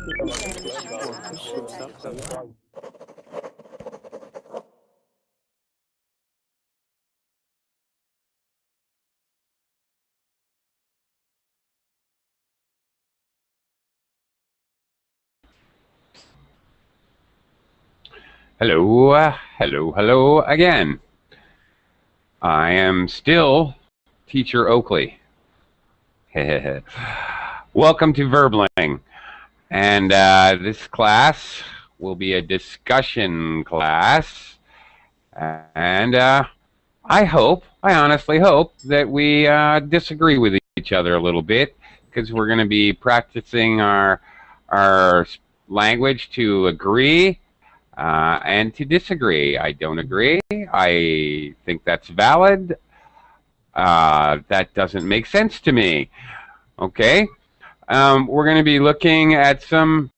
Hello, hello again. I am still Teacher Oakley. Welcome to Verbling. And this class will be a discussion class. And I honestly hope that we disagree with each other a little bit, because we're going to be practicing our language to agree and to disagree. I don't agree. I think that's valid. That doesn't make sense to me. Okay. We're going to be looking at some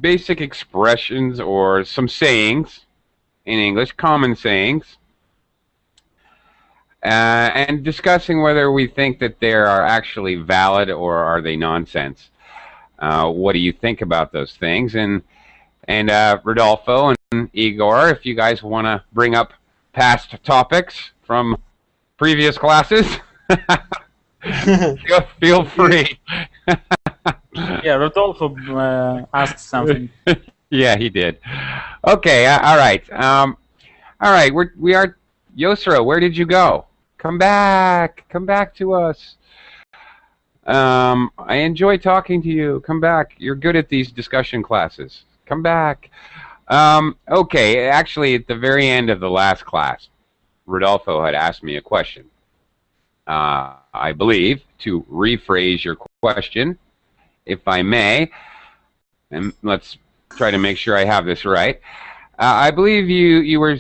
basic expressions or some sayings in English, common sayings, and discussing whether we think that they are actually valid or are they nonsense. What do you think about those things? And Rodolfo and Igor, if you guys want to bring up past topics from previous classes, feel free. Yeah, Rodolfo asked something. Yeah, he did. Okay, all right. All right, we are. Yosra, where did you go? Come back to us. I enjoy talking to you. Come back. You're good at these discussion classes. Come back. Okay, actually, at the very end of the last class, Rodolfo had asked me a question. I believe, to rephrase your question, if I may, and let's try to make sure I have this right. I believe you were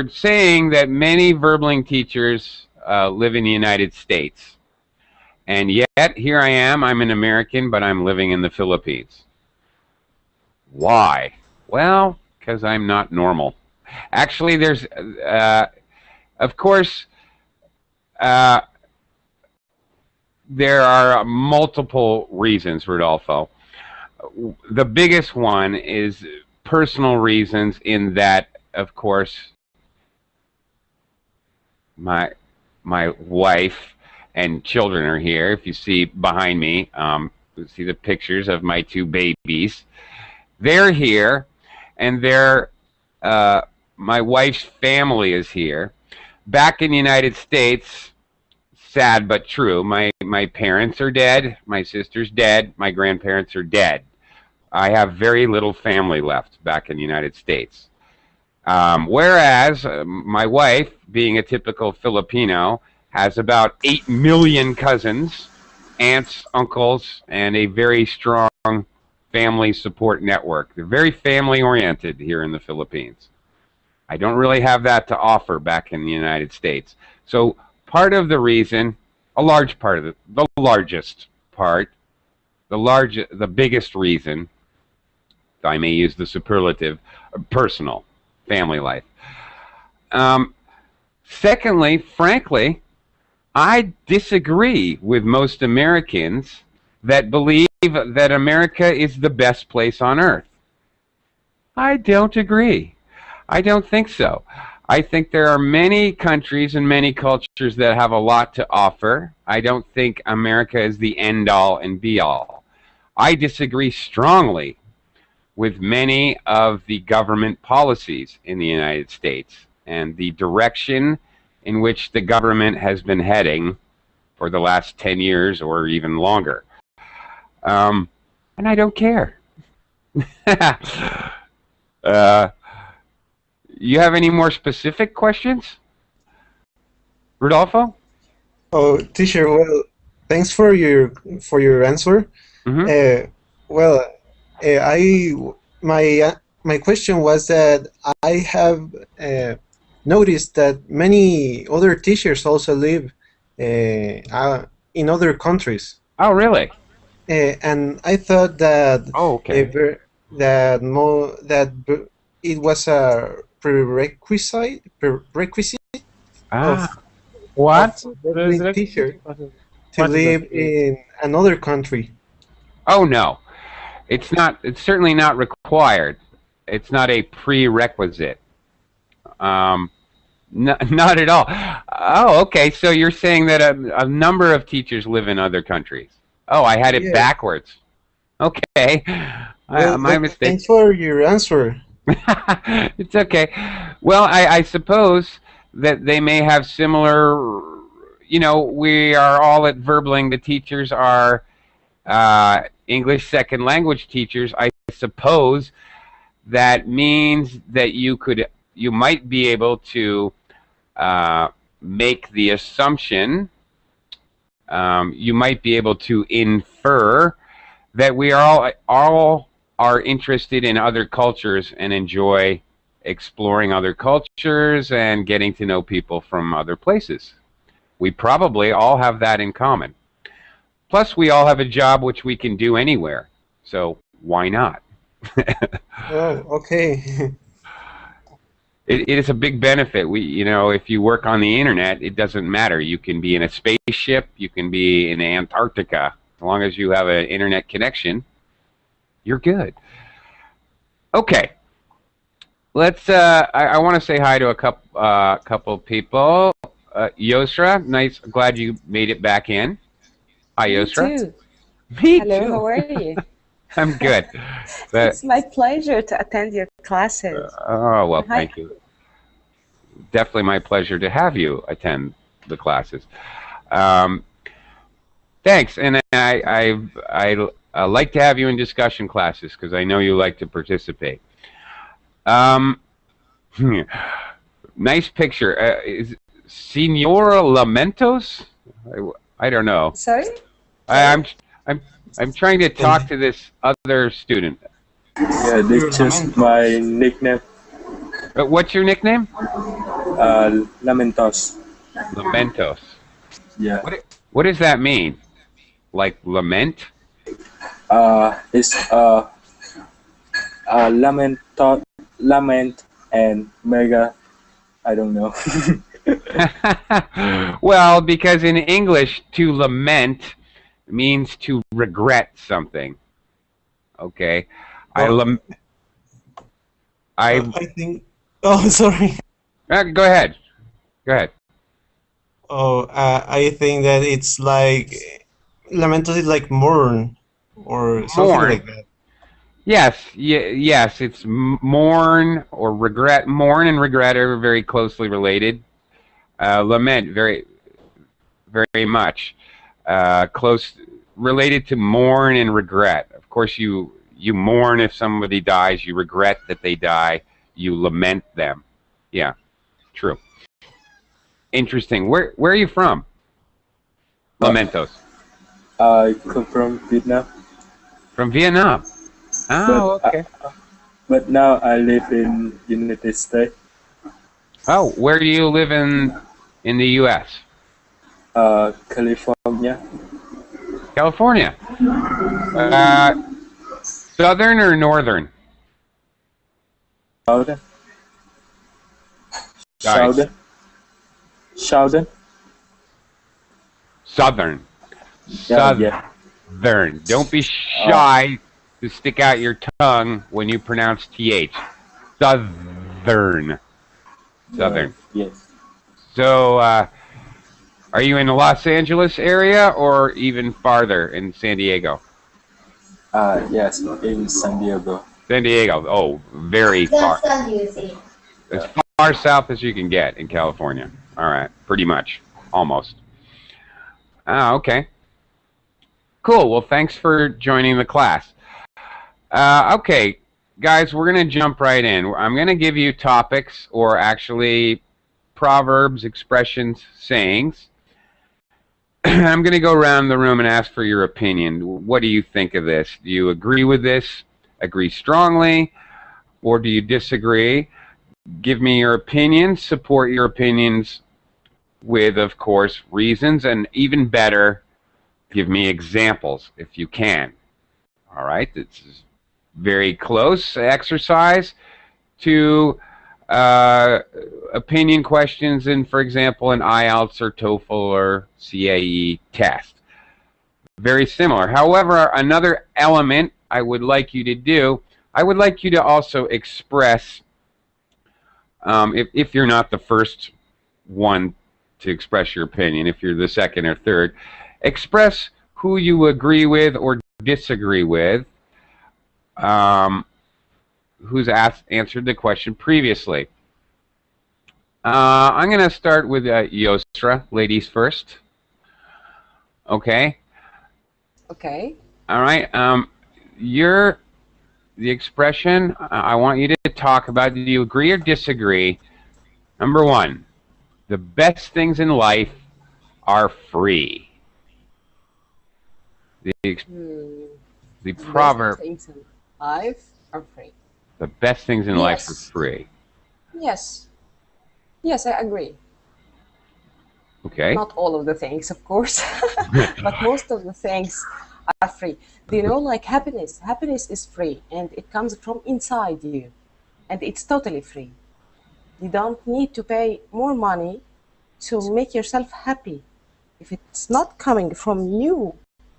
saying that many Verbling teachers live in the United States, and yet here I am. I'm an American, but I'm living in the Philippines. Why? Well, because I'm not normal. Actually, there's, of course, there are multiple reasons, Rodolfo. The biggest one is personal reasons, in that, of course, my wife and children are here. If you see behind me, you see the pictures of my two babies. They're here, and my wife's family is here. Back in the United States, sad but true, my parents are dead, my sister's dead, my grandparents are dead. I have very little family left back in the United States. Whereas my wife, being a typical Filipino, has about 8 million cousins, aunts, uncles, and a very strong family support network. They're very family oriented here in the Philippines. I don't really have that to offer back in the United States. So part of the reason, a large part of it, the largest part, the biggest reason, if I may use the superlative, personal, family life. Secondly, frankly, I disagree with most Americans that believe that America is the best place on earth. I don't agree. I don't think so. I think there are many countries and many cultures that have a lot to offer. I don't think America is the end-all and be-all. I disagree strongly with many of the government policies in the United States and the direction in which the government has been heading for the last 10 years or even longer. And I don't care. You have any more specific questions, Rodolfo? Oh, teacher, well, thanks for your answer. Mm-hmm. My question was that I have noticed that many other teachers also live in other countries. Oh, really? And I thought that it was a prerequisite of what? a teacher to live in another country. Oh no, it's not. It's certainly not required. It's not a prerequisite. Um, not at all. Oh, okay. So you're saying that a number of teachers live in other countries. Oh, I had it Yeah. backwards. Okay, Well, my mistake. thanks for your answer. It's okay. Well, I suppose that they may have similar. You know, we are all at Verbling. The teachers are English second language teachers. I suppose that means that you might be able to uh, make the assumption. You might be able to infer that we are all are interested in other cultures and enjoy exploring other cultures and getting to know people from other places. We probably all have that in common. Plus, we all have a job which we can do anywhere. So why not? Oh, okay. It is a big benefit. If you work on the internet, it doesn't matter. You can be in a spaceship, you can be in Antarctica. As long as you have an internet connection, you're good. Okay, let's. I want to say hi to a couple people. Yosra, nice. Glad you made it back in. Hi, Yosra. Me too. Me Hello, too. how are you? I'm good. It's my pleasure to attend your classes. Oh well, Hi. thank you. Definitely my pleasure to have you attend the classes. Thanks, and I like to have you in discussion classes because I know you like to participate. Um, nice picture. Is Senora Lamentos? I don't know. Sorry? I'm I'm trying to talk to this other student. Yeah, this is my nickname. What's your nickname? Lamentos. Lamentos. Yeah. What does that mean? Like lament? It's lament and mega. I don't know. Well, because in English, to lament means to regret something. Okay, Well, I I think. Oh, sorry. go ahead. Go ahead. Oh, I think that it's like lamentos is like mourn or something Mourn. like that. Yes, yes. It's mourn or regret. Mourn and regret are very closely related. Lament, very much close related to mourn and regret. Of course, you mourn if somebody dies. You regret that they die. You lament them. Yeah, true. Interesting. Where are you from? Lamentos. I come from Vietnam, From Vietnam. Oh, but okay. but now I live in United States. Oh, where do you live in the U.S.? California. California. Southern or northern? Southern. Guys. Southern. Southern. Southern. Yeah, yeah. Southern. Don't be shy to stick out your tongue when you pronounce TH. Southern. Southern. Yes. So, are you in the Los Angeles area or even farther in San Diego? Yes, in San Diego. San Diego. Oh, very far. As far south as you can get in California. All right. Pretty much. Almost. Ah, okay. Cool. Well, thanks for joining the class. Okay, guys, we're going to jump right in. I'm going to give you topics, or actually proverbs, expressions, sayings. I'm going to go around the room and ask for your opinion. What do you think of this? Do you agree with this? Agree strongly? Or do you disagree? Give me your opinions. Support your opinions with, of course, reasons. And even better, give me examples if you can. All right? This is very close exercise to opinion questions in, for example, an IELTS or TOEFL or CAE test. very similar. However, another element I would like you to do, I would like you to also express, if you're not the first one to express your opinion, if you're the second or third, express who you agree with or disagree with, who's answered the question previously. I'm going to start with Yostra, ladies first. Okay. Okay. All right. The expression I want you to talk about. Do you agree or disagree? Number one, the best things in life are free. The proverb. Best things in life are free. The best things in life are Yes. free. Yes. Yes, I agree. Okay. Not all of the things, of course, but most of the things are free. Do you know, like happiness? Happiness is free, and it comes from inside you, and it's totally free. You don't need to pay more money to make yourself happy. If it's not coming from you,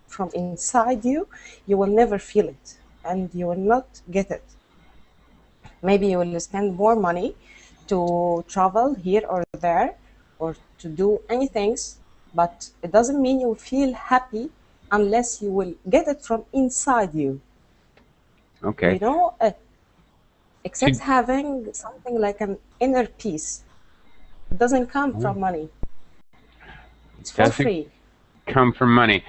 from inside you, you will never feel it, and you will not get it. Maybe you will spend more money to travel here or there, or to do anything, but it doesn't mean you will feel happy unless you will get it from inside you. Okay. You know, except having something like an inner peace. It doesn't come from money. It's for Doesn't free. come from money.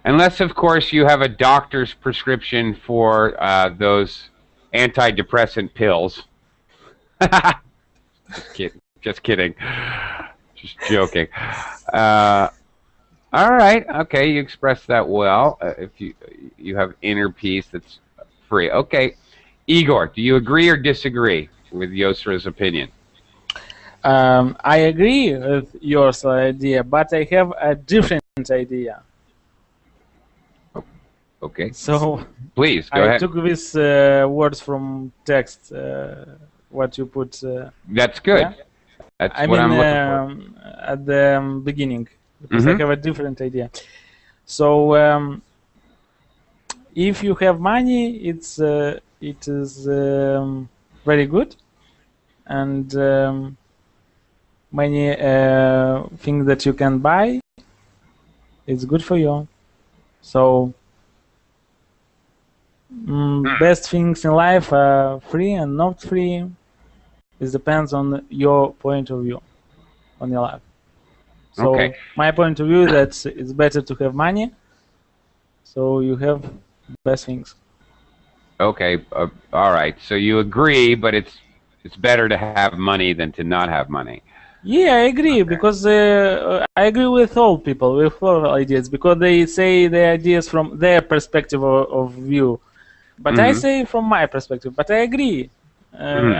Unless, of course, you have a doctor's prescription for those antidepressant pills. Just kidding. Just joking. All right. Okay, you expressed that well. If you have inner peace, that's free. Okay, Igor, do you agree or disagree with Yostra's opinion? I agree with your idea, but I have a different idea. Okay. So Please go I ahead. took these words from text. What you put. That's good. Yeah? That's I what mean, I'm looking for. at the beginning, because I Mhm. have a different idea. So if you have money, it is very good, and many things that you can buy, it's good for you. So best things in life are free and not free. It depends on your point of view on your life. So Okay. my point of view is that it's better to have money, so you have best things. Okay. All right. So you agree, but it's better to have money than to not have money. Yeah, I agree, because I agree with all people, with all ideas, because they say the ideas from their perspective of view. But I Mhm. say from my perspective, but I agree.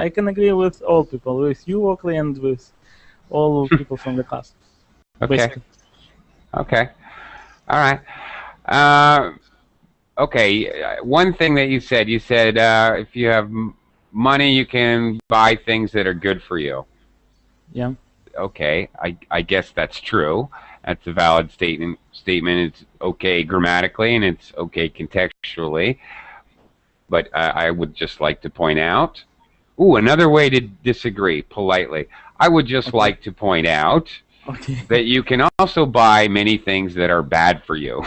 I can agree with all people, with you, Oakley, and with all people from the class. Okay. Basically. Okay. All right. Okay. One thing that you said if you have money, you can buy things that are good for you. Yeah. Okay. I guess that's true. That's a valid statement. It's okay grammatically and it's okay contextually. But I would just like to point out. Ooh, another way to disagree politely. I would just like to point out Okay. that you can also buy many things that are bad for you.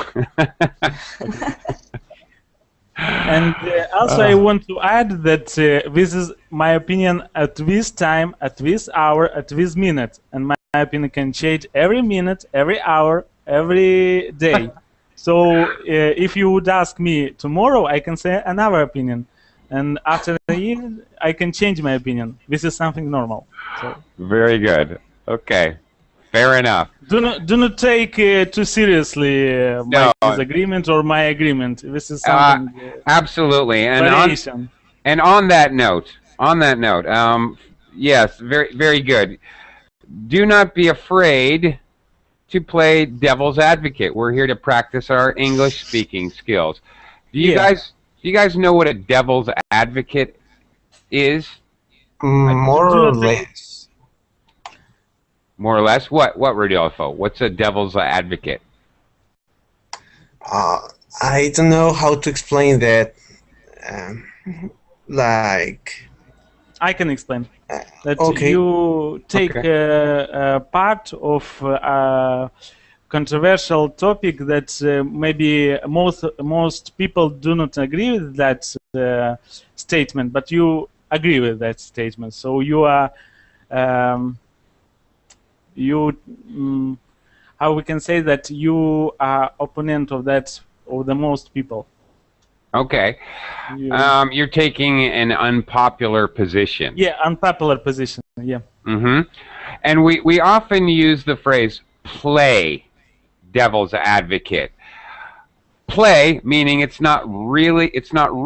And also, I want to add that this is my opinion at this time, at this hour, at this minute, and my opinion can change every minute, every hour, every day. So if you would ask me tomorrow, I can say another opinion, and after a year, I can change my opinion. This is something normal. So Very good. Okay, fair enough. do not take too seriously my disagreement or my agreement. This is something Absolutely, variation. And on that note, yes, very good. Do not be afraid to play devil's advocate. We're here to practice our English speaking skills. Do you guys know what a devil's advocate is? More or less. More or less. What, Rodolfo? What's a devil's advocate? Uh, I don't know how to explain that. Um, like, I can explain that okay, you take Okay. a part of a controversial topic that maybe most people do not agree with that statement, but you agree with that statement. So you are um, you how we can say that you are opponent of that of the most people. Okay. You, You're taking an unpopular position. yeah, unpopular position. Yeah. Mm-hmm. And we often use the phrase play devil's advocate. Play meaning it's not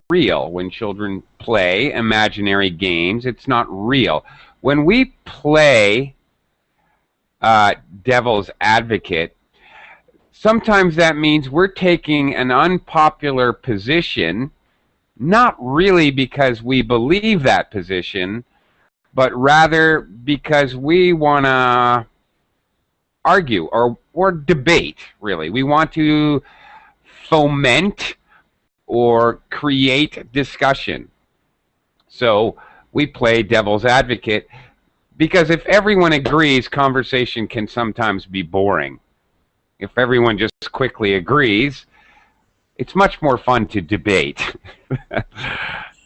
real when children play imaginary games. It's not real. When we play devil's advocate, sometimes that means we're taking an unpopular position, not really because we believe that position, but rather because we want to argue or debate, really. We want to foment or create discussion. So we play devil's advocate because if everyone agrees, conversation can sometimes be boring. If everyone just quickly agrees, it's much more fun to debate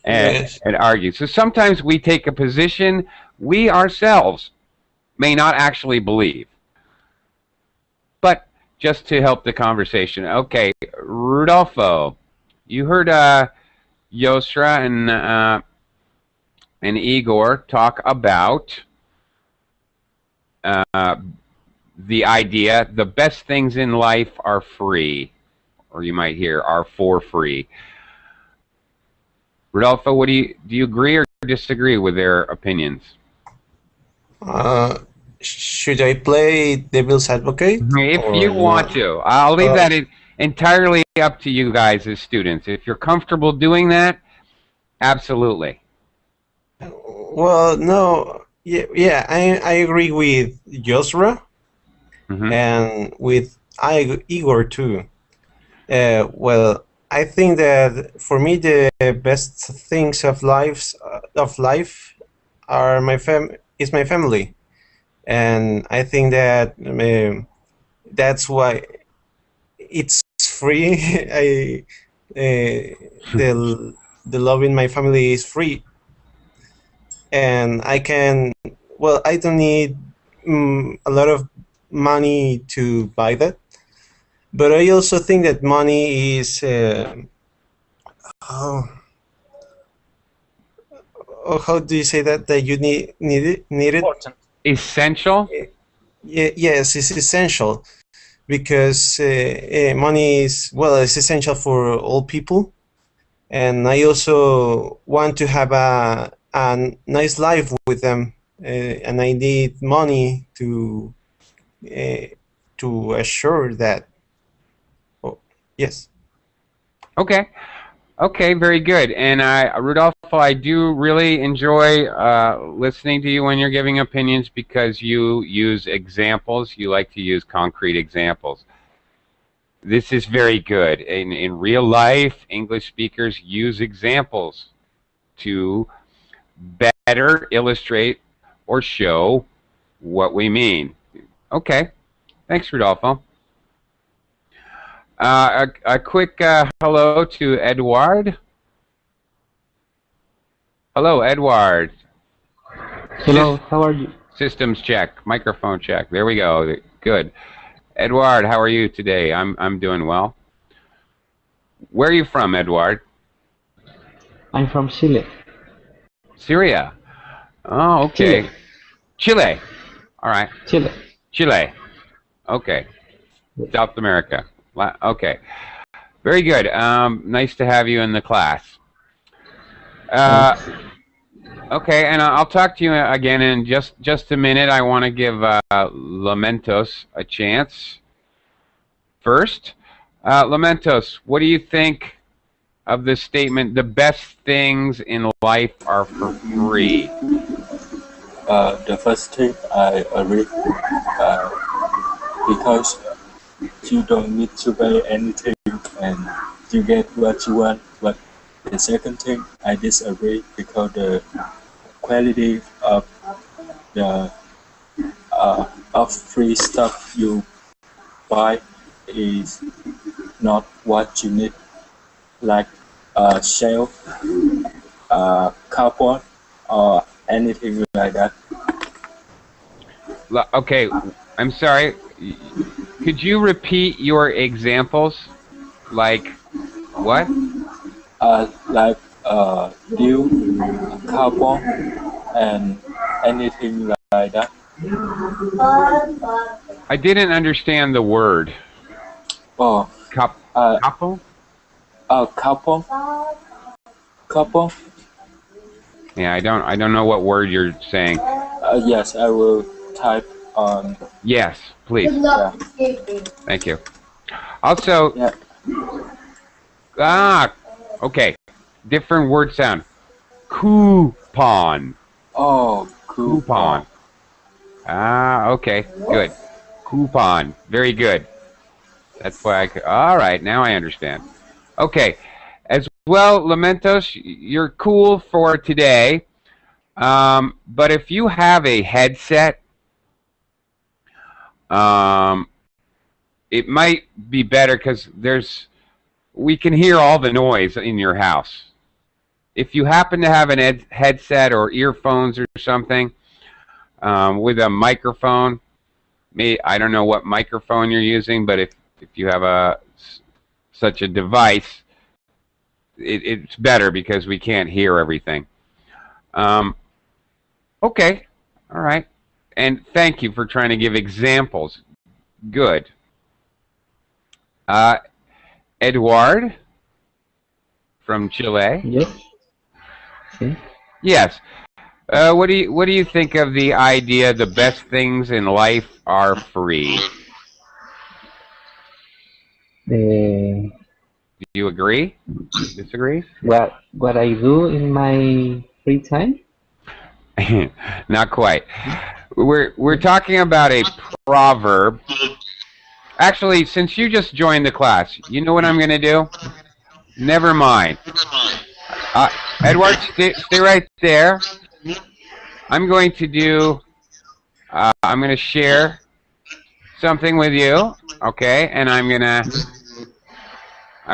yes, and argue. So sometimes we take a position we ourselves may not actually believe, but just to help the conversation. Okay, Rudolfo, you heard Yosra and Igor talk about the idea the best things in life are free, or you might hear are for free. Rodolfo, what do you agree or disagree with their opinions? uh, should I play devil's advocate If or you want not? to, I'll leave Uh, that entirely up to you guys as students. If you're comfortable doing that, absolutely. well, no, yeah, I agree with Yosra Hmm. and with Igor too. Well, I think that for me the best things of life are my family, and I think that that's why it's free. I the love in my family is free, and I can. Well, I don't need a lot of money to buy that, but I also think that money is. Oh, how do you say that you need it? Important. Essential? Yes, it's essential because money is well, it's essential for all people, and I also want to have a nice life with them, and I need money uh, to assure that. Oh, yes. Okay. Okay, very good. And Rudolfo, I do really enjoy listening to you when you're giving opinions because you use examples. You like to use concrete examples. This is very good. In real life, English speakers use examples to better illustrate or show what we mean. Okay, thanks, Rudolfo. A quick hello to Edward. Hello, Edward. Hello, how are you? Systems check, microphone check. There we go. Good. Edward, how are you today? I'm doing well. Where are you from, Edward? I'm from Chile. Syria. Oh, okay. Chile. Chile. All right. Chile. Chile. Okay. South America. Okay. Very good. Nice to have you in the class. Thanks. Okay, and I'll talk to you again in just a minute. I want to give Lamentos a chance. First, Lamentos, what do you think of the statement, the best things in life are for free? The first thing I agree, because you don't need to pay anything and you get what you want. But the second thing, I disagree because the quality of the of free stuff you buy is not what you need, like a shelf, cardboard, or anything like that. Okay, I'm sorry. Could you repeat your examples? Like what? Like deal, cardboard, and anything like that. I didn't understand the word. Oh, Couple? couple. Yeah, I don't know what word you're saying. Yes, I will type on. Yes, please. Yeah. Thank you. Also, okay. Different word sound. Coupon. Oh, Coupon. Okay, good. Coupon. Very good. That's why I could. All right, now I understand. Okay. As well, Lamentos, you're cool for today. But if you have a headset, it might be better because we can hear all the noise in your house. If you happen to have an headset or earphones or something with a microphone, I don't know what microphone you're using, but if you have such a device, it's better because we can't hear everything. Okay, all right. And thank you for trying to give examples. Good. Eduard from Chile. Yes. Sí. Yes. What do you think of the idea the best things in life are free? Do you agree? Disagree? What I do in my free time? Not quite. We're talking about a proverb. Actually, since you just joined the class, you know what I'm going to do? Never mind. Edward, stay right there. I'm going to do. I'm going to share something with you, okay? And I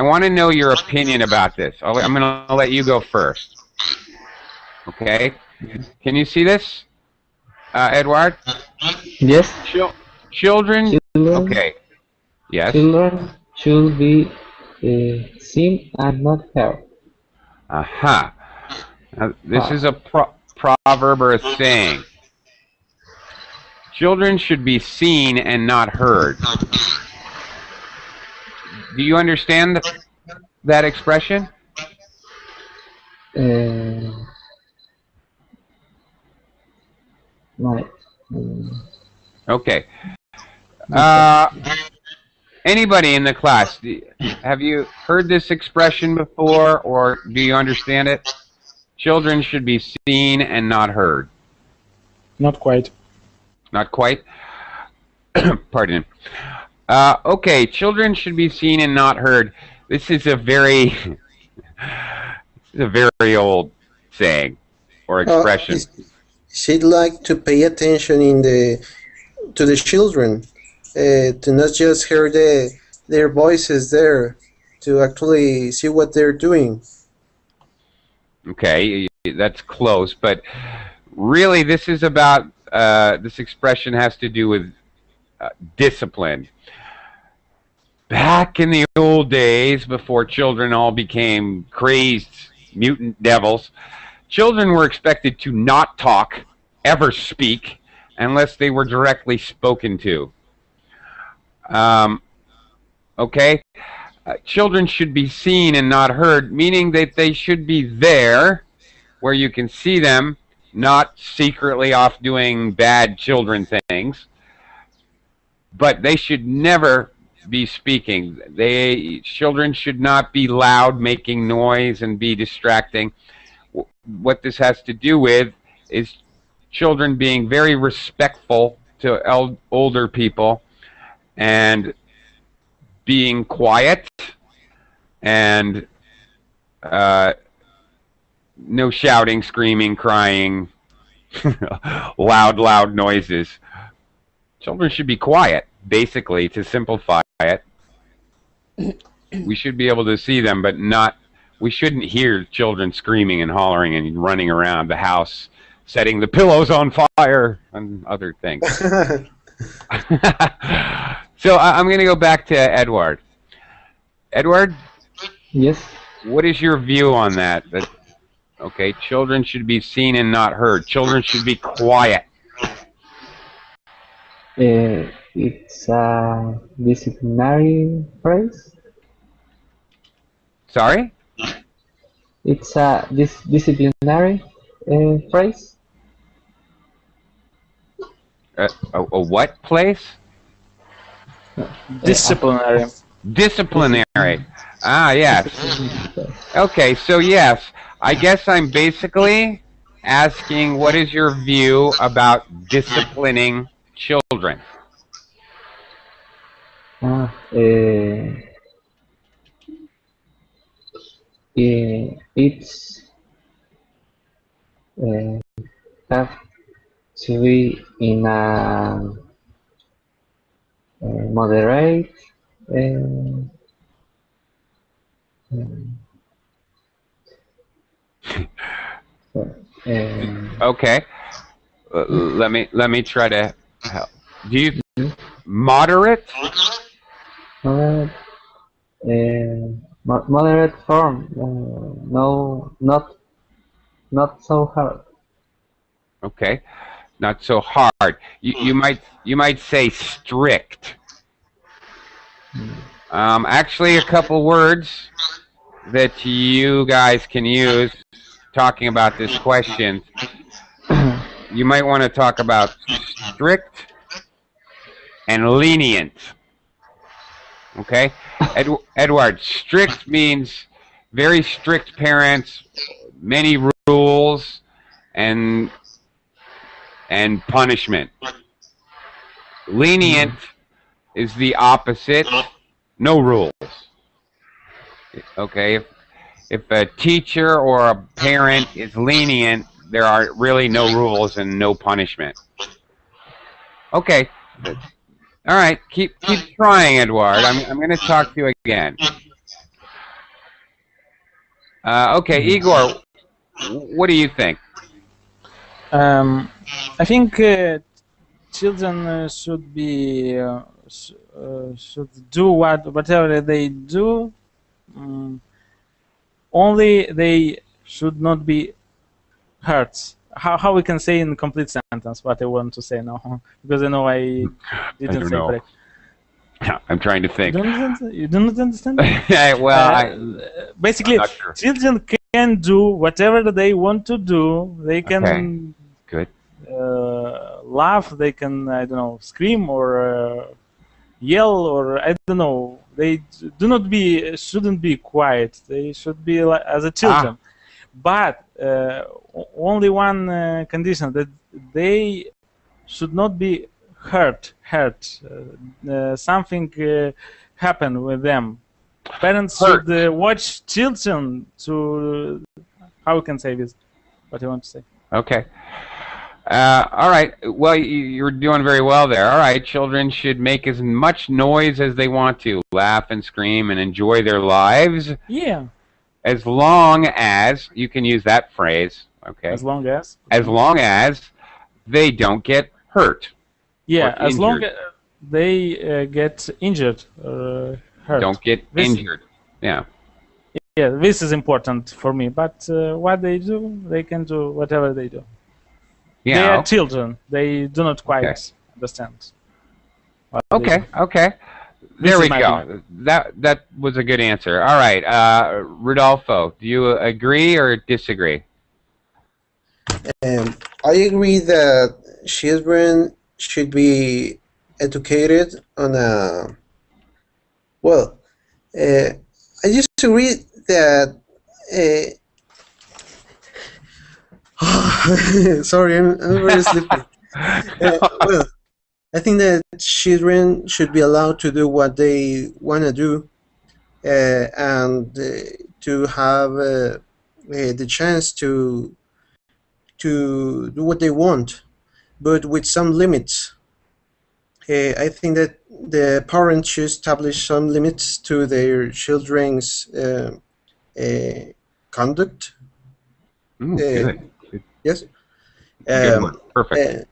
want to know your opinion about this. I'm going to let you go first. Okay? Can you see this, Edward? Yes. Children. Okay. Yes. Children should be seen and not heard. Aha. This is a proverb or a saying. Children should be seen and not heard. Do you understand that expression? Right. Okay. Anybody in the class, have you heard this expression before, or do you understand it? Children should be seen and not heard. Not quite. Not quite? Pardon. Okay, children should be seen and not heard. This is a very old saying or expression. She'd like to pay attention to the children, to not just hear their voices there, to actually see what they're doing. Okay, that's close, but really this is about, this expression has to do with discipline. Back in the old days, before children all became crazed mutant devils, children were expected to not talk, ever speak, unless they were directly spoken to. Okay? Children should be seen and not heard, meaning that they should be there where you can see them, not secretly off doing bad children things. But they should never be speaking. Children should not be loud, making noise, and be distracting. What this has to do with is children being very respectful to older people and being quiet and no shouting, screaming, crying, loud noises. Children should be quiet, basically, to simplify it. We should be able to see them, but not. We shouldn't hear children screaming and hollering and running around the house, setting the pillows on fire and other things. So I'm going to go back to Edward. Edward? Yes. What is your view on that? That okay, children should be seen and not heard. Children should be quiet. It's a disciplinary phrase. Sorry? It's a disciplinary phrase. A what place? Disciplinary. Disciplinary. Ah, yes. Okay, so yes, I guess I'm basically asking what is your view about disciplining children? It's have to be in a moderate Okay. Let me try to help. Do you moderate? Moderate form. No, not so hard. Okay. Not so hard. You might say strict. Actually, a couple words that you guys can use talking about this question. You might want to talk about strict and lenient. Okay? Edward, strict means very strict parents, many rules, and punishment. Lenient is the opposite, no rules. Okay? If a teacher or a parent is lenient, there are really no rules and no punishment. Okay. All right. Keep trying, Edward. I'm going to talk to you again. Okay, Igor, what do you think? I think children should be should do whatever they do. Only they should not be hurt. How we can say in complete sentence what I want to say now? Because I know I didn't say correct. I'm trying to think. You don't understand? Well, basically, sure. Children can do whatever they want to do. They can good. Laugh. They can, I don't know, scream or yell or I don't know. They shouldn't be quiet. They should be like, as a children. But only one condition, that they should not be hurt. Something happen with them. Parents should watch children to, how we can say this? What do you want to say? Okay. All right. Well, you're doing very well there. All right. Children should make as much noise as they want to, laugh and scream and enjoy their lives. Yeah. As long as, you can use that phrase, okay? As long as? As long as they don't get hurt. Yeah, as long as they get injured or hurt. Don't get injured, yeah. Yeah, this is important for me, but what they do, they can do whatever they do. Yeah. They are children. They do not quite understand. Okay. There we go. That was a good answer. All right, Rodolfo, do you agree or disagree? I agree that children should be educated on a... Well, I disagree that... sorry, I'm very sleepy. Well, I think that children should be allowed to do what they want to do, and to have the chance to do what they want, but with some limits. I think that the parents should establish some limits to their children's uh, conduct. Ooh, Uh, good. yes, Good one. Perfect.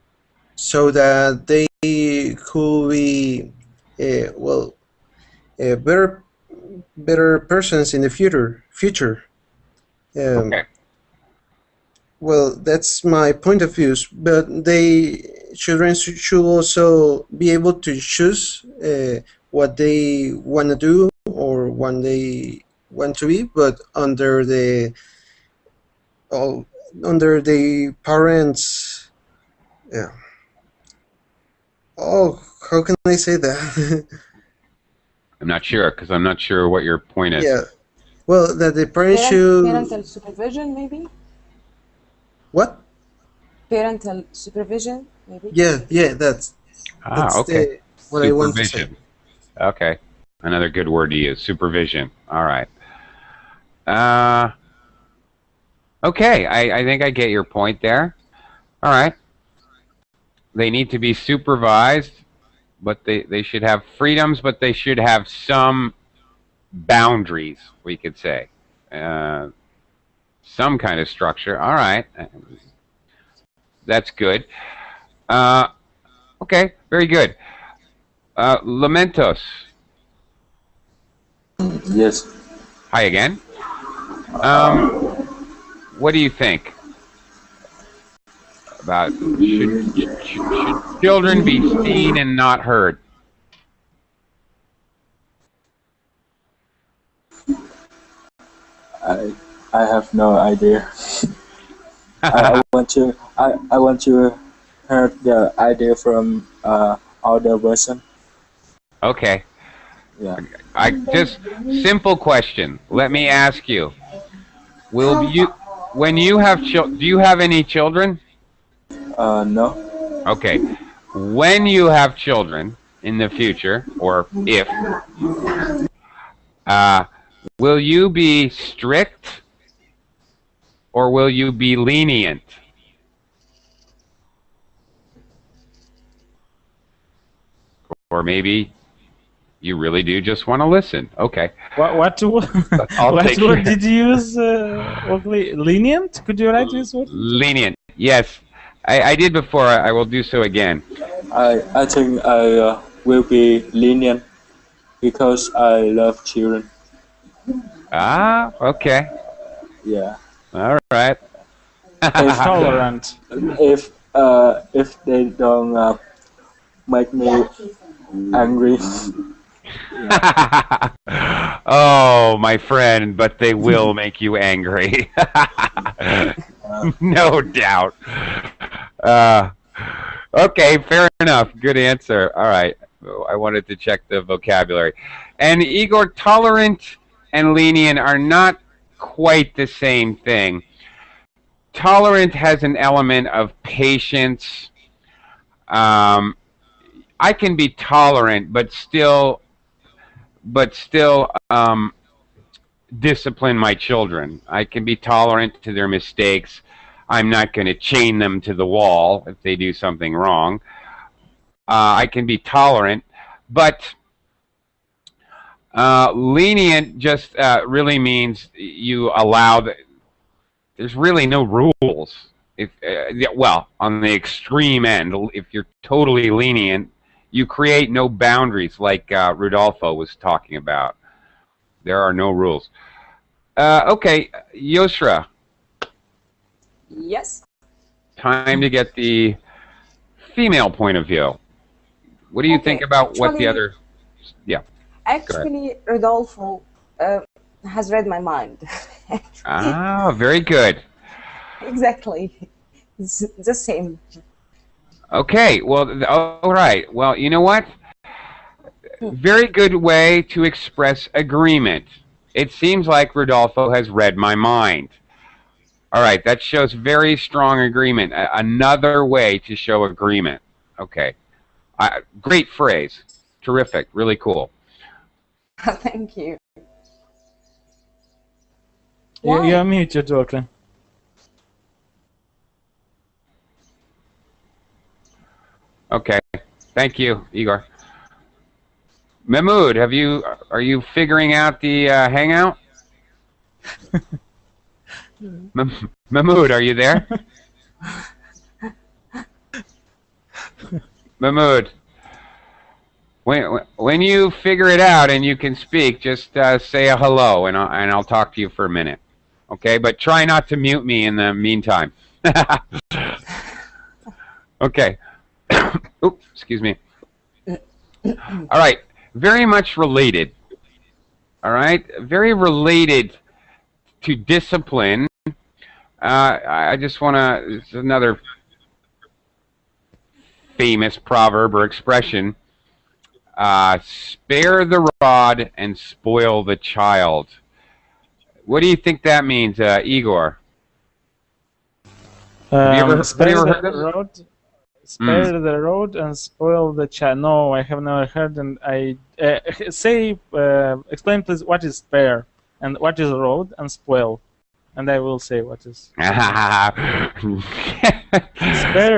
so that they could be well better persons in the future. Okay. Well, that's my point of view. But children should also be able to choose what they want to do or what they want to be, but all under the parents. Yeah. Oh, how can I say that? I'm not sure because I'm not sure what your point is. Yeah. Well, that the parents should. Parental supervision, maybe? What? Parental supervision, maybe? Yeah, that's Okay. what I want to say. Supervision. Okay. Another good word to use. Supervision. All right. Okay. I think I get your point there. All right. They need to be supervised, but they should have freedoms, but they should have some boundaries, we could say. Some kind of structure. All right. That's good. Okay. Very good. Lamentos. Yes. Hi again. What do you think about should children be seen and not heard? I have no idea. I want to hear the idea from other person. Okay. Yeah. I just simple question. Let me ask you. Will you when you have do you have any children? No. Okay. When you have children in the future, or if, will you be strict or will you be lenient? Or maybe you really do just want to listen. Okay. What I'll what take word it. did you use, Oakley? Lenient? Could you write this word? Lenient. Yes. I did before. I will do so again. I think I will be lenient because I love children. Ah, okay. Yeah. All right. Tolerant. If they don't make me angry. Oh, my friend, but they will make you angry. No doubt. Okay, fair enough. Good answer. All right. I wanted to check the vocabulary. And Igor, tolerant and lenient are not quite the same thing. Tolerant has an element of patience. I can be tolerant, but still discipline my children. I can be tolerant to their mistakes. I'm not going to chain them to the wall if they do something wrong. I can be tolerant, but lenient just really means you allow there's really no rules. If well, on the extreme end, if you're totally lenient, you create no boundaries, like Rudolfo was talking about. There are no rules. Okay, Yosra. Yes. Time to get the female point of view. What do you think about what the other? Yeah. Actually, Rodolfo has read my mind. Ah, very good. Exactly. It's the same. Okay, well, all right. Well, you know what? Very good way to express agreement. It seems like Rodolfo has read my mind. All right, that shows very strong agreement. Another way to show agreement. Okay. Great phrase. Terrific. Really cool. Thank you. Why? You're muted, Oakley. Okay. Thank you, Igor. Mahmood, are you figuring out the hangout? Mahmood, are you there? Mahmood, when you figure it out and you can speak, just say a hello, and I'll talk to you for a minute. Okay, but try not to mute me in the meantime. Okay. Oops, excuse me. All right, very much related. All right, very related to discipline. I just want to. It's another famous proverb or expression. Spare the rod and spoil the child. What do you think that means, Igor? Have you ever heard this? Spare the road and spoil the child. No, I have never heard. And I explain please what is spare and what is road and spoil, and I will say what is spare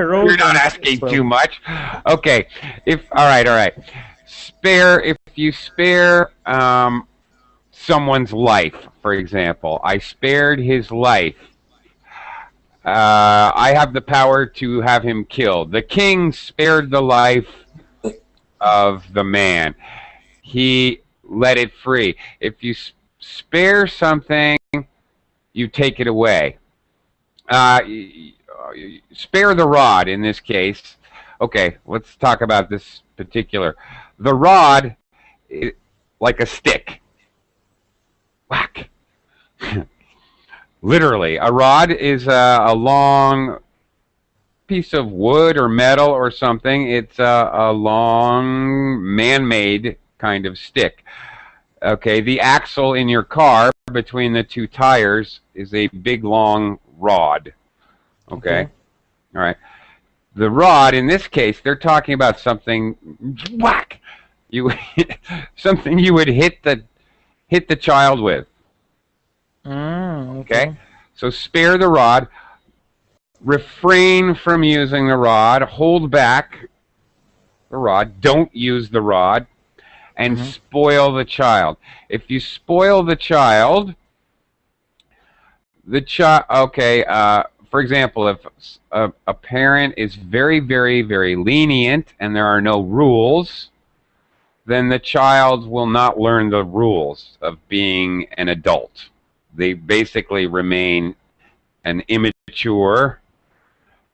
road. You're not asking too much. Okay, all right. Spare, if you spare someone's life, for example, I spared his life. I have the power to have him killed. The king spared the life of the man. He let it free. If you spare something, you take it away. Spare the rod in this case. Okay, let's talk about this particular. The rod, like a stick. Whack. Literally, a rod is a long piece of wood or metal or something. It's a long man-made kind of stick. Okay, the axle in your car between the two tires is a big long rod. Okay. All right. The rod in this case, they're talking about something whack. Something you would hit the child with. Okay. So spare the rod. Refrain from using the rod. Hold back the rod. Don't use the rod. And spoil the child. If you spoil the child, okay, for example, if a parent is very, very, very lenient and there are no rules, then the child will not learn the rules of being an adult. They basically remain an immature,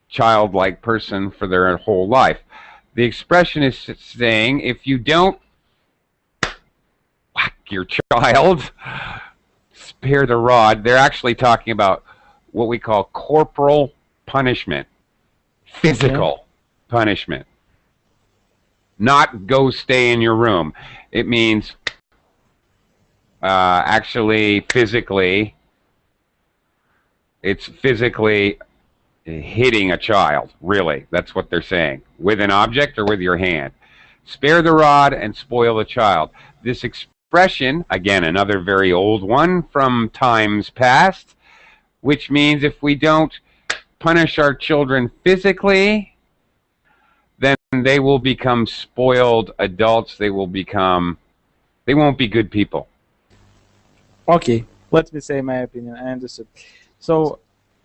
childlike person for their whole life. The expression is saying, if you don't whack your child, spare the rod, they're actually talking about what we call corporal punishment, physical punishment. Not go stay in your room. It means actually physically, it's physically hitting a child, really. That's what they're saying. With an object or with your hand. Spare the rod and spoil the child. This expression, again, another very old one from times past, which means if we don't punish our children physically, then they will become spoiled adults. They won't be good people. Okay, let me say my opinion. I understood. So,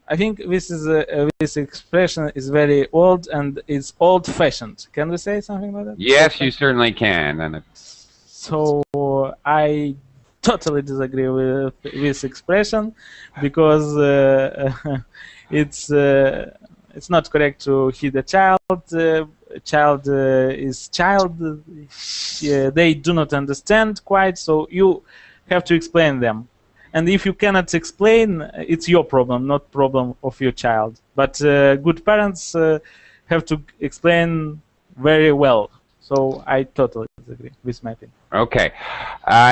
I think this expression is very old and it's old-fashioned. Can we say something about that? Yes, you certainly can. And so I totally disagree with this expression because it's not correct to hit a child. Child is child. They do not understand quite, so you have to explain them. And if you cannot explain, it's your problem, not problem of your child. But good parents have to explain very well. So I totally disagree with my opinion. Okay.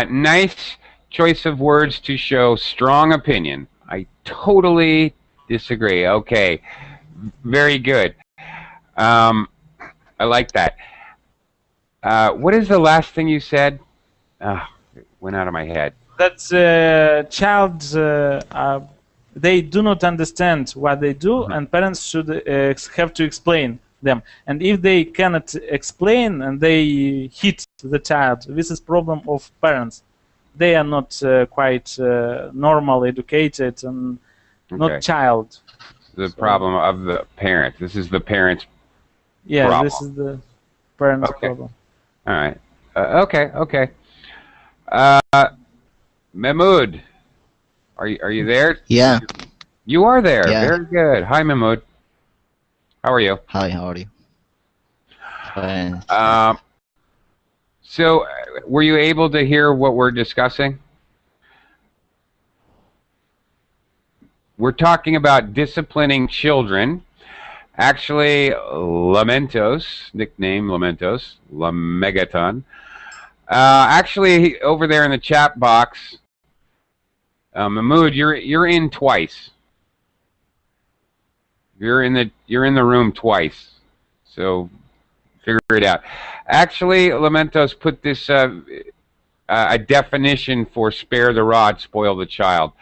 Nice choice of words to show strong opinion. I totally disagree. Okay. Very good. I like that. What is the last thing you said? It went out of my head. that child they do not understand what they do, and parents should have to explain them. And if they cannot explain and they hit the child, this is problem of parents. They are not quite normal, educated, and not child. The problem of the parent. This is the parents' problem. This is the parents' problem. All right. Okay. Mahmoud, are you there? Yeah. You are there. Yeah. Very good. Hi, Mahmoud. How are you? Hi, how are you? Fine. So, were you able to hear what we're discussing? We're talking about disciplining children. Actually, Lamentos, nickname Lamentos, Lamegaton. Actually, over there in the chat box, Mahmoud, you're in twice. You're in the room twice. So figure it out. Actually, Lamentos put this a definition for spare the rod, spoil the child.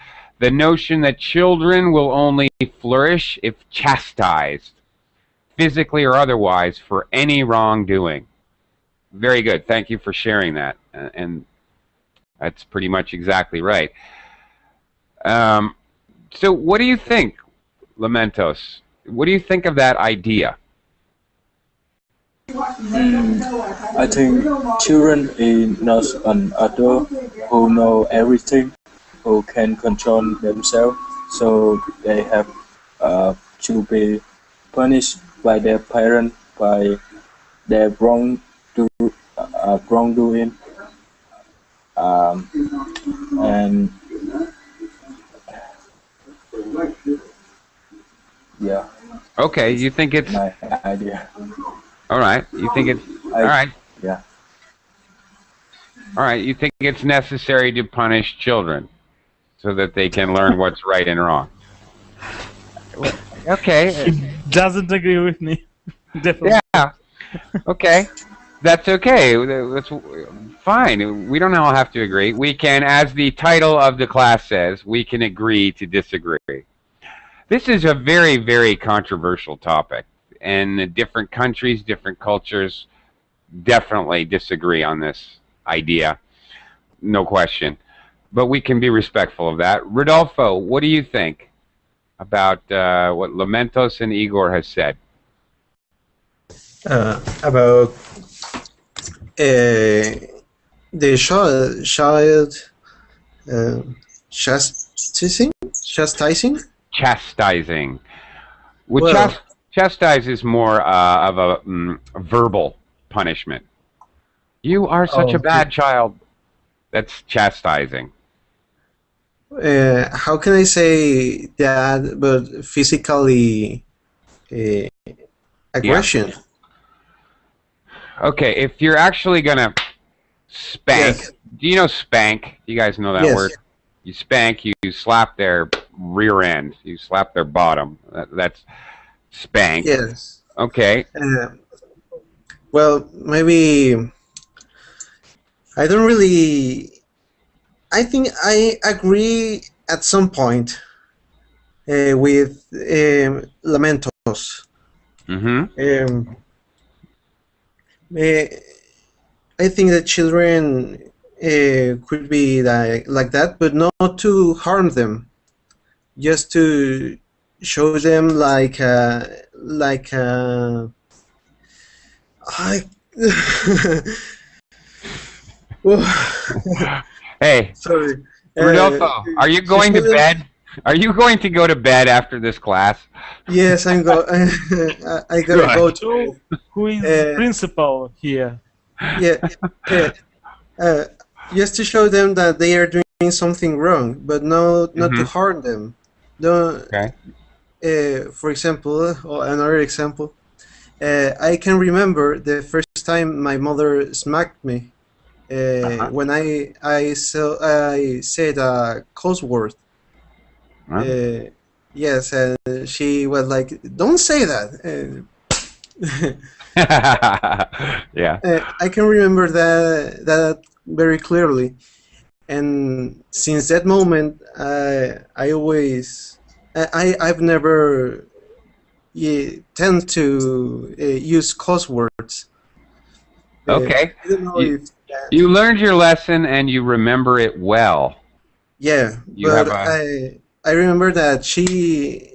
The notion that children will only flourish if chastised, physically or otherwise, for any wrongdoing. Very good. Thank you for sharing that. And that's pretty much exactly right. So what do you think, Lamentos? What do you think of that idea? I think children are not an adult who know everything, who can control themselves, so they have to be punished by their parents by their wrongdoing, and yeah. Okay, you think it's my idea. All right. You think it's all right. Yeah. All right. You think it's necessary to punish children so that they can learn what's right and wrong. Okay. He doesn't agree with me. Definitely. Yeah. Okay. That's okay. That's fine. We don't all have to agree. We can, as the title of the class says, we can agree to disagree. This is a very, very controversial topic, and different countries, different cultures definitely disagree on this idea. No question. But we can be respectful of that. Rodolfo, what do you think about what Lamentos and Igor has said? About the child chastising? Chastising. Well, chastise is more of a verbal punishment. You are such a bad child. That's chastising. How can I say that, but physically aggression? Yeah. Okay, if you're actually gonna spank, yes. Do you know spank? You guys know that yes. word? You spank, you slap their rear end, you slap their bottom. That's spank. Yes. Okay. Well, maybe I don't really. I think I agree at some point with Lamentos. Mm-hmm. I think that children could be like that, but not to harm them, just to show them Hey, sorry. Rodolfo, are you going to bed? Are you going to go to bed after this class? Yes, I'm go. I gotta go to. Who is principal here? Yeah, just to show them that they are doing something wrong, but not to harm them. Don't. Okay. For example, or another example, I can remember the first time my mother smacked me. When I said a cuss word. Yes, and she was like, "Don't say that." Yeah. I can remember that very clearly, and since that moment, I've never tend to use cuss words. Okay. I don't know You, if that, you learned your lesson and you remember it well. yeah, You have but a I remember that she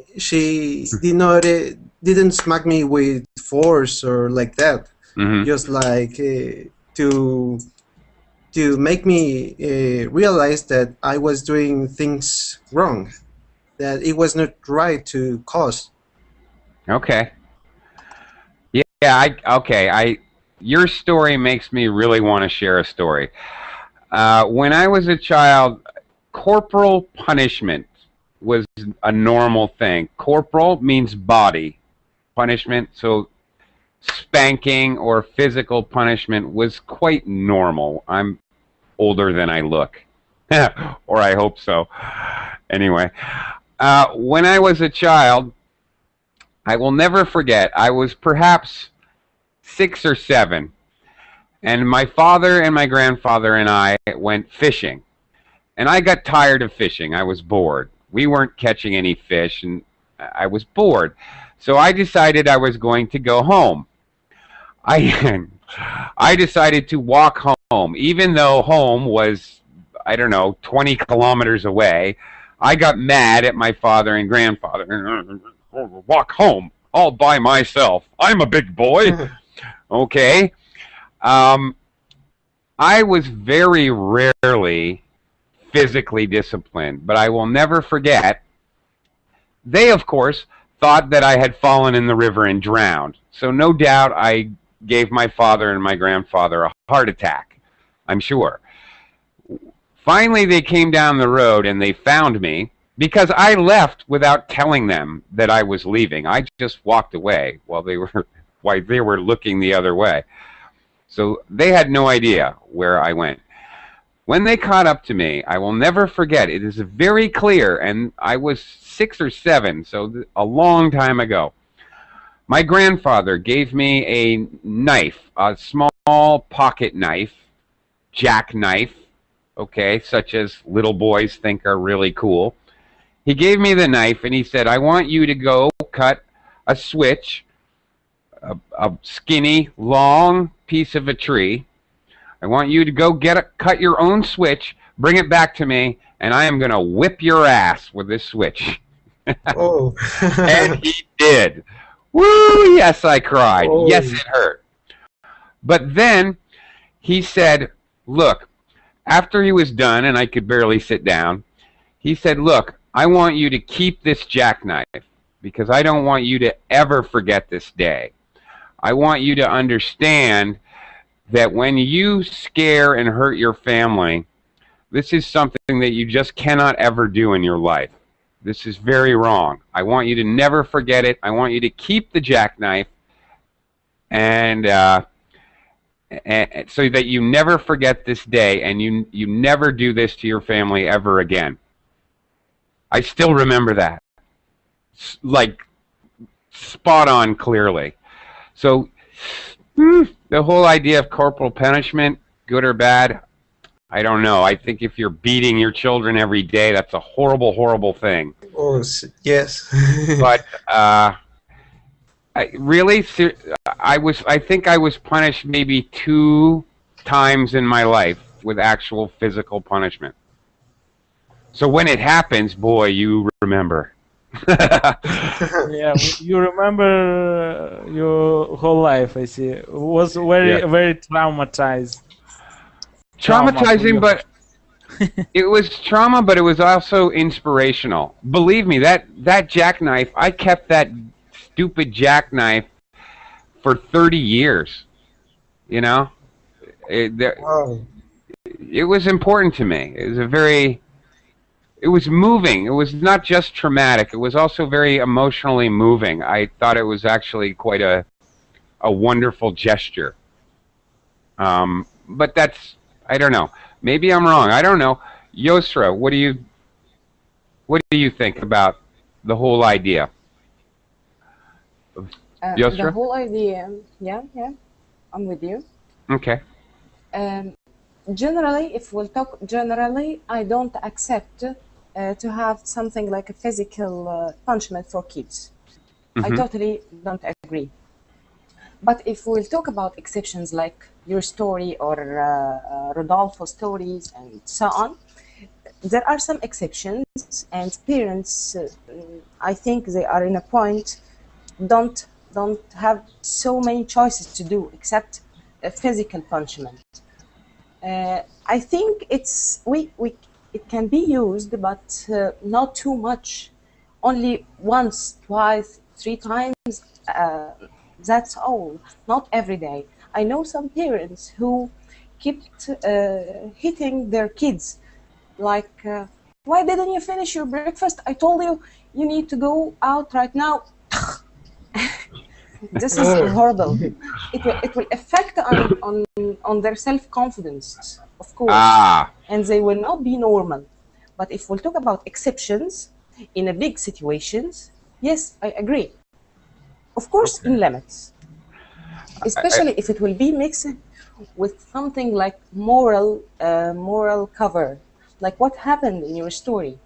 didn't smack me with force or like that, mhm. just like to make me realize that I was doing things wrong, that it was not right to cause. Okay. Yeah, I your story makes me really want to share a story. When I was a child, corporal punishment was a normal thing. Corporal means body punishment, so spanking or physical punishment was quite normal. I'm older than I look, or I hope so. Anyway, when I was a child, I will never forget, I was perhaps 6 or 7, and my father and my grandfather and I went fishing. And I got tired of fishing. I was bored. We weren't catching any fish, and I was bored. So I decided I was going to go home. I I decided to walk home, even though home was, I don't know, 20 kilometers away. I got mad at my father and grandfather. Walk home all by myself. I'm a big boy. Okay. Um, I was very rarely physically disciplined, but I will never forget. They, of course, thought that I had fallen in the river and drowned. So no doubt I gave my father and my grandfather a heart attack, I'm sure. Finally, they came down the road and they found me because I left without telling them that I was leaving. I just walked away while they were looking the other way. So they had no idea where I went. When they caught up to me, I will never forget. It is very clear, and I was 6 or 7, so a long time ago. My grandfather gave me a knife, a small pocket knife, jackknife, okay, such as little boys think are really cool. He gave me the knife, and he said, I want you to go cut a switch, a skinny, long piece of a tree. I want you to go cut your own switch, bring it back to me, and I am going to whip your ass with this switch. Oh. And he did. Woo! Yes, I cried. Oh. Yes, it hurt. But then he said, look, after he was done and I could barely sit down, he said, look, I want you to keep this jackknife because I don't want you to ever forget this day. I want you to understand that when you scare and hurt your family, this is something that you just cannot ever do in your life. This is very wrong. I want you to never forget it. I want you to keep the jackknife and so that you never forget this day and you never do this to your family ever again. I still remember that. Like, spot on clearly. So, the whole idea of corporal punishment, good or bad, I don't know. I think if you're beating your children every day, that's a horrible, horrible thing. Oh, yes. But I think I was punished maybe 2 times in my life with actual physical punishment. So when it happens, boy, you remember. Yeah, you remember your whole life. I see. It was very traumatized. Traumatizing, but it was trauma, but it was also inspirational. Believe me, that jackknife, I kept that stupid jackknife for 30 years. You know, Wow. it was important to me. It was moving. It was not just traumatic. It was also very emotionally moving. I thought it was actually quite a wonderful gesture. But that's, I don't know. Maybe I'm wrong. I don't know. Yosra, what do you think about the whole idea? The Yosra? whole idea, yeah, I'm with you. Okay. Um, Generally, if we'll talk generally, I don't accept to have something like a physical punishment for kids. I totally don't agree. But if we'll talk about exceptions like your story or Rodolfo's stories and so on, there are some exceptions, and parents, I think they are in a point, don't have so many choices to do except a physical punishment. I think it can be used, but not too much. Only once, twice, 3 times. That's all. Not every day. I know some parents who kept hitting their kids, like, "Why didn't you finish your breakfast? I told you you need to go out right now." This is horrible. It will affect on their self-confidence, of course, and they will not be normal. But if we'll talk about exceptions in a big situations, yes, I agree. Of course, in limits, especially if it will be mixed with something like moral cover, like what happened in your story.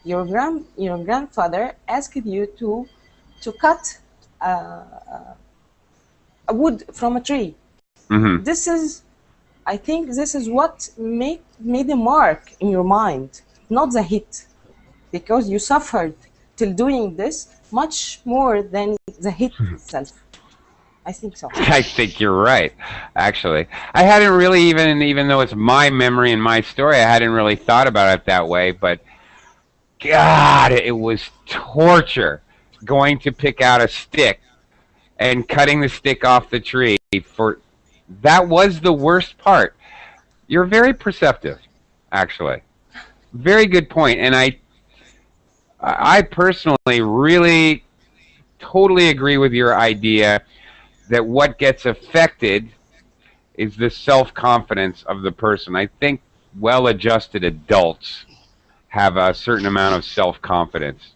Your grandfather asked you to cut a wood from a tree. This is, I think, this is what made a mark in your mind, not the hit, because you suffered till doing this much more than the hit itself. I think so. I think you're right, actually. I hadn't really even though it's my memory and my story, I hadn't really thought about it that way, but God, it was torture going to pick out a stick and cutting the stick off the tree. That was the worst part. You're very perceptive, actually. Very good point. And I personally really totally agree with your idea that what gets affected is the self-confidence of the person. I think well-adjusted adults have a certain amount of self-confidence.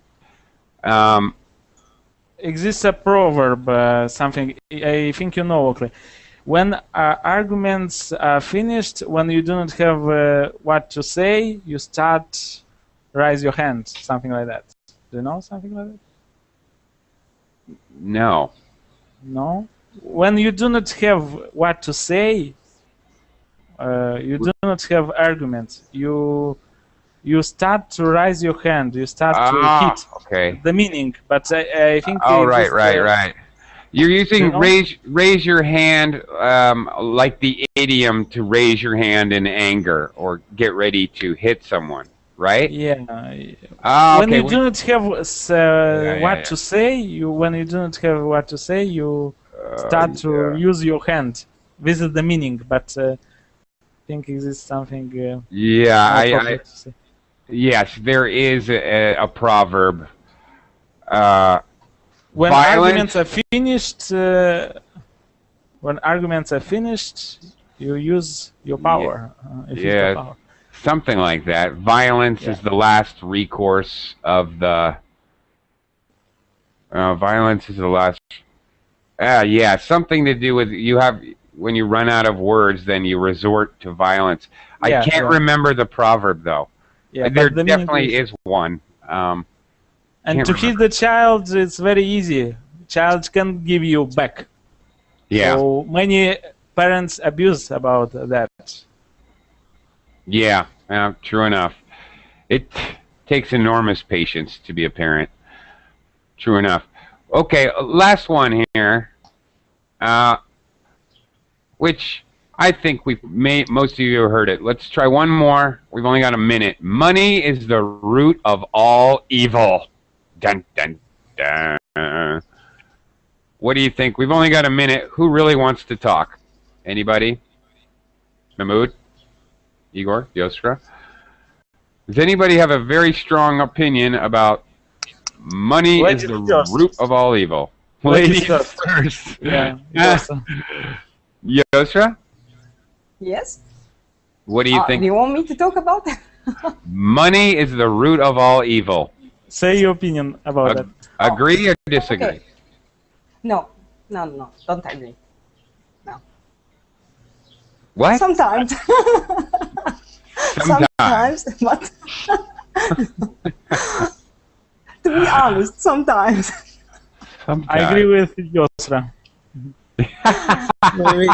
Exists a proverb, something, I think you know, Oakley. When arguments are finished, when you do not have what to say, you start raise your hand, something like that. Do you know something like that? No. No? When you do not have what to say, you do not have arguments, you start to raise your hand, you start to hit the meaning, but I think... Oh, right. You're using raise your hand like the idiom to raise your hand in anger or get ready to hit someone, right? Yeah. When you do not have what to say, when you do not have what to say, you start to use your hand. This is the meaning, but I think exists something... Yes, there is a proverb. When arguments are finished, you use your power. Something like that. Violence is the last recourse of the... violence is the last... something to do with when you run out of words, then you resort to violence. I can't remember the proverb, though. Yeah, there definitely is one. And to hit the child, it's very easy. Child can give you back. Yeah. So many parents abuse about that. Yeah, true enough. It takes enormous patience to be a parent. True enough. Okay, last one here. Which I think most of you have heard it. Let's try one more. We've only got a minute. Money is the root of all evil. Dun, dun, dun. What do you think? We've only got a minute. Who really wants to talk? Anybody? Mahmoud? Igor? Yostra? Does anybody have a very strong opinion about money is the root of all evil? Ladies first. Yeah. Yostra? Yes? What do you think? Do you want me to talk about it? Money is the root of all evil. Say your opinion about that. Agree or disagree? Okay. No, don't agree. No. What? Sometimes. Sometimes. But to be honest, sometimes. Sometimes. I agree with Yosra. Maybe,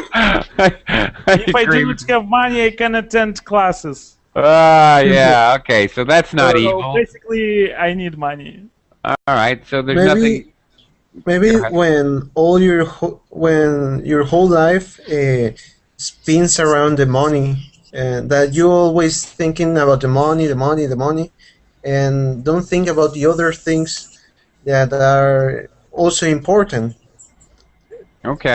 If I do not have money, I can attend classes. Yeah, okay, so that's not So evil. basically, I need money. All right, so there's nothing. maybe Go ahead. when your whole life spins around the money, and that you're always thinking about the money, the money, the money, and don't think about the other things that are also important. Okay.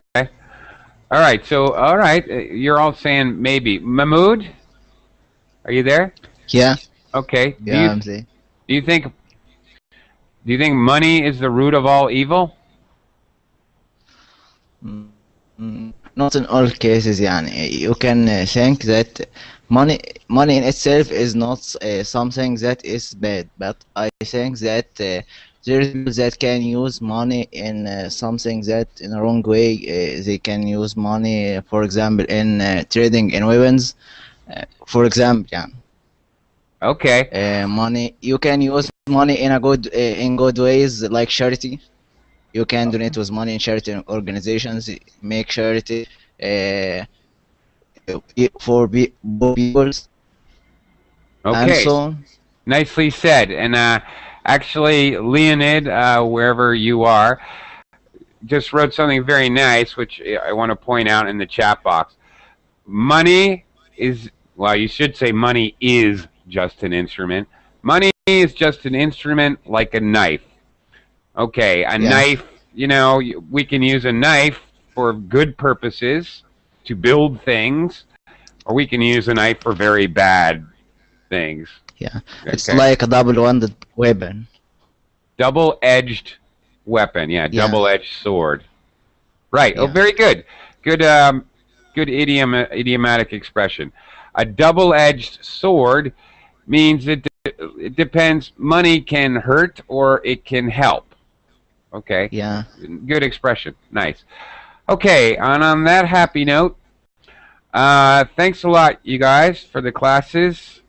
All right, so, all right, you're all saying maybe. Mahmood, are you there? Yeah, Okay. yeah, I'm saying. Do you think money is the root of all evil? Not in all cases, يعني. You can think that money in itself is not something that is bad, but I think that there is people that can use money in something that in a wrong way. They can use money, for example, in trading in weapons. For example, yeah. Okay. Money, you can use money in good ways like charity. You can donate with money in charity organizations, make charity uh, for poor people, and Okay. so on. Nicely said. And actually, Leonid, wherever you are, just wrote something very nice, which I want to point out in the chat box. Money is, well, you should say money is just an instrument. Money is just an instrument like a knife. Okay, a Yeah. knife, we can use a knife for good purposes to build things, or we can use a knife for very bad things. Yeah, it's Okay. like a double-winded weapon. Double-edged weapon, yeah, Yeah. double-edged sword. Right. Oh, Yeah. very good. Good idiomatic expression. A double-edged sword means it depends. Money can hurt or it can help. Okay. Yeah. Good expression. Nice. Okay, and on that happy note, thanks a lot, you guys, for the classes.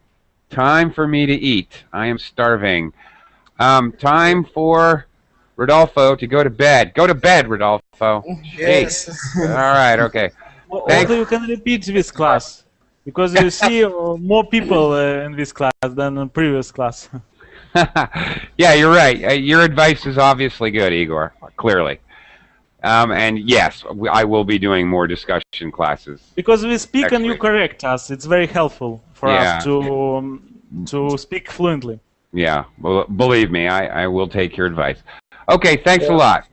Time for me to eat. I am starving. Time for Rodolfo to go to bed. Go to bed, Rodolfo. Yes. All right, okay. Well, Thanks. also, you can repeat this class because you see more people in this class than in previous class. Yeah, you're right. Your advice is obviously good, Igor. Clearly. And yes, I will be doing more discussion classes. Because we speak and you Actually. correct us. It's very helpful for Yeah. us to speak fluently. Yeah, well, believe me, I will take your advice. Okay, thanks a lot.